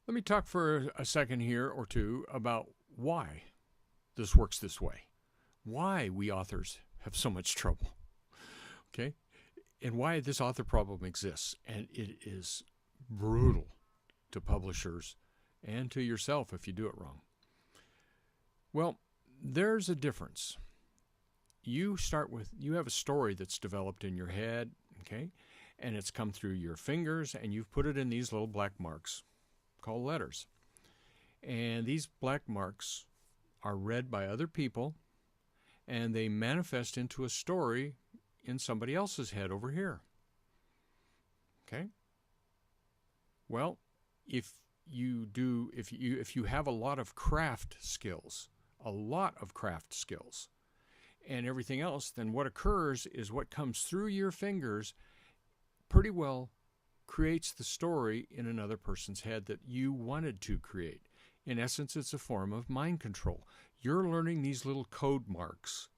Let me talk for a second here or two about why this works this way, why we authors have so much trouble, okay? And why this author problem exists. And it is brutal to publishers and to yourself if you do it wrong. Well, there's a difference. You have a story that's developed in your head, okay? And it's come through your fingers, and you've put it in these little black marks called letters. And these black marks are read by other people, and they manifest into a story in somebody else's head over here. Okay? Well, if you have a lot of craft skills, and everything else, then what occurs is what comes through your fingers pretty well creates the story in another person's head that you wanted to create. In essence, it's a form of mind control. You're learning these little code marks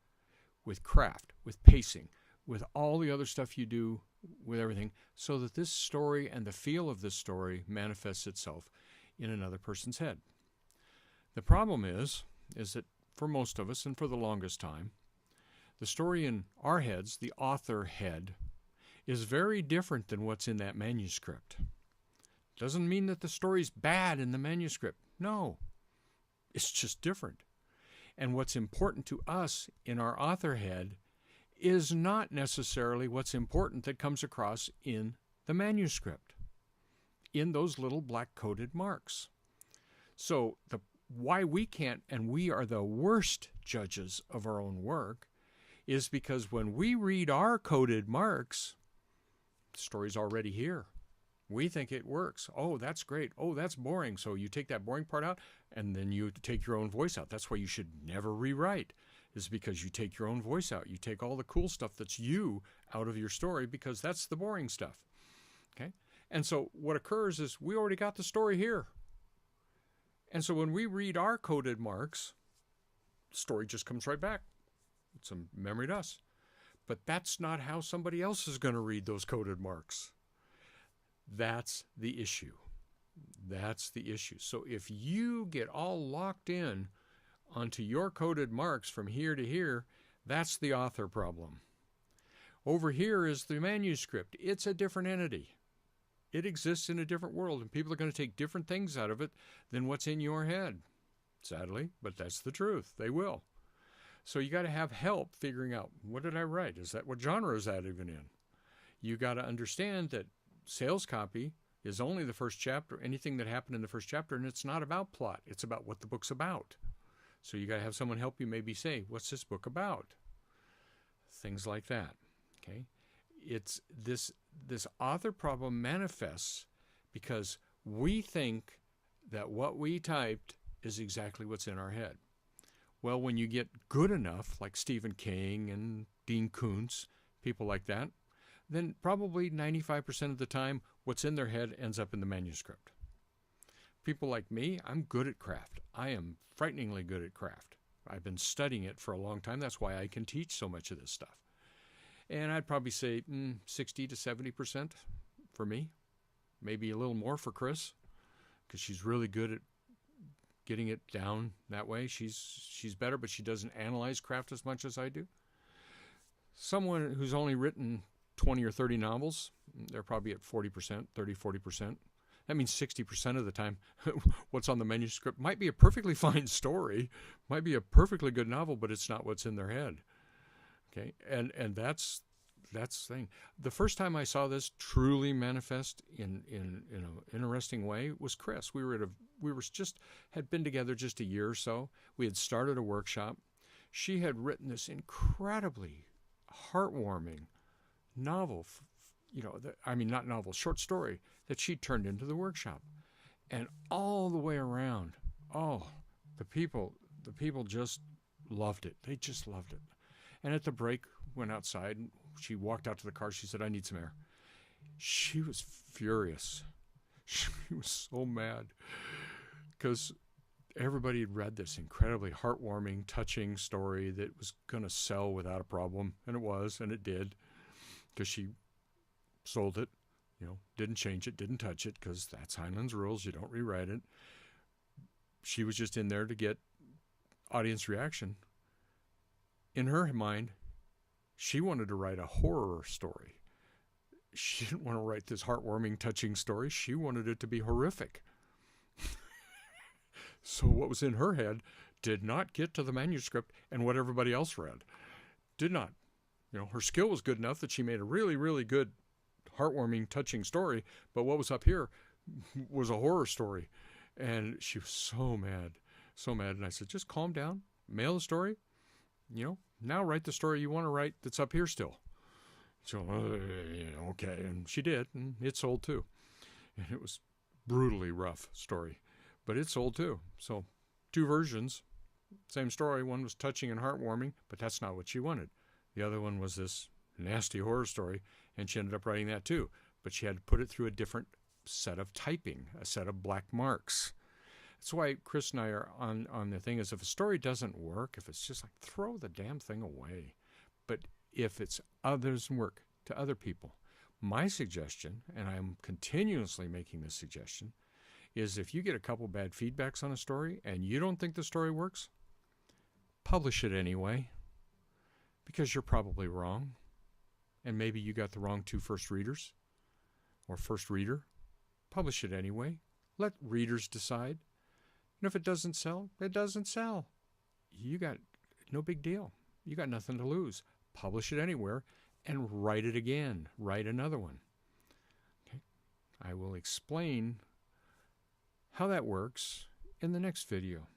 with craft, with pacing, with all the other stuff you do with everything, so that this story and the feel of this story manifests itself in another person's head. The problem is that for most of us, and for the longest time, the story in our heads, the author head, is very different than what's in that manuscript. Doesn't mean that the story's bad in the manuscript. No, it's just different. And what's important to us in our author head is not necessarily what's important that comes across in the manuscript, in those little black-coded marks. So why we can't, and we are the worst judges of our own work, is because when we read our coded marks, the story's already here. We think it works. Oh, that's great. Oh, that's boring. So you take that boring part out, and then you take your own voice out. That's why you should never rewrite, is because you take your own voice out. You take all the cool stuff that's you out of your story, because that's the boring stuff. Okay? And so what occurs is we already got the story here. And so when we read our coded marks, the story just comes right back. It's a memory to us. But that's not how somebody else is going to read those coded marks. That's the issue. That's the issue. So if you get all locked in onto your coded marks from here to here, that's the author problem. Over here is the manuscript. It's a different entity. It exists in a different world, and people are going to take different things out of it than what's in your head. Sadly, but that's the truth. They will. So you got to have help figuring out, what did I write? What genre is that even in? You got to understand that sales copy is only the first chapter, anything that happened in the first chapter, and it's not about plot. It's about what the book's about. So you got to have someone help you maybe say, what's this book about? Things like that. Okay? It's this author problem manifests because we think that what we typed is exactly what's in our head. Well, when you get good enough, like Stephen King and Dean Koontz, people like that, then probably 95% of the time, what's in their head ends up in the manuscript. People like me, I'm good at craft. I am frighteningly good at craft. I've been studying it for a long time. That's why I can teach so much of this stuff. And I'd probably say 60 to 70% for me. Maybe a little more for Chris, because she's really good at getting it down that way. She's better, but she doesn't analyze craft as much as I do. Someone who's only written 20 or 30 novels, they're probably at 40%, 30, 40%. That means 60% of the time, what's on the manuscript might be a perfectly fine story, might be a perfectly good novel, but it's not what's in their head. Okay, and that's the thing. The first time I saw this truly manifest in an interesting way was Chris. Had been together just a year or so. We had started a workshop. She had written this incredibly heartwarming novel, not novel, short story that she turned into the workshop. And all the way around, the people just loved it. They just loved it. And at the break, went outside, and she walked out to the car. She said, I need some air. She was furious. She was so mad because everybody had read this incredibly heartwarming, touching story that was going to sell without a problem. And it was, and it did, because she sold it Didn't change it, didn't touch it, because that's Heinlein's rules. You don't rewrite it. She was just in there to get audience reaction. In her mind, she wanted to write a horror story. She didn't want to write this heartwarming, touching story. She wanted it to be horrific. So what was in her head did not get to the manuscript and what everybody else read. Did not. Her skill was good enough that she made a really, really good, heartwarming, touching story, but what was up here was a horror story. And she was so mad, so mad. And I said, just calm down, mail the story, now write the story you want to write that's up here still. So, okay. And she did, and it sold too. And it was brutally rough story, but it sold too. So 2 versions, same story. One was touching and heartwarming, but that's not what she wanted. The other one was this nasty horror story, and she ended up writing that too. But she had to put it through a different set of typing, a set of black marks. That's why Chris and I are on the thing is if a story doesn't work, if it's just like throw the damn thing away. But if it's doesn't work to other people, my suggestion, and I'm continuously making this suggestion, is if you get a couple bad feedbacks on a story and you don't think the story works, publish it anyway, because you're probably wrong. And maybe you got the wrong 2 first readers or first reader. Publish it anyway. Let readers decide. And if it doesn't sell, it doesn't sell. You got no big deal. You got nothing to lose. Publish it anywhere and write it again. Write another one. Okay. I will explain how that works in the next video.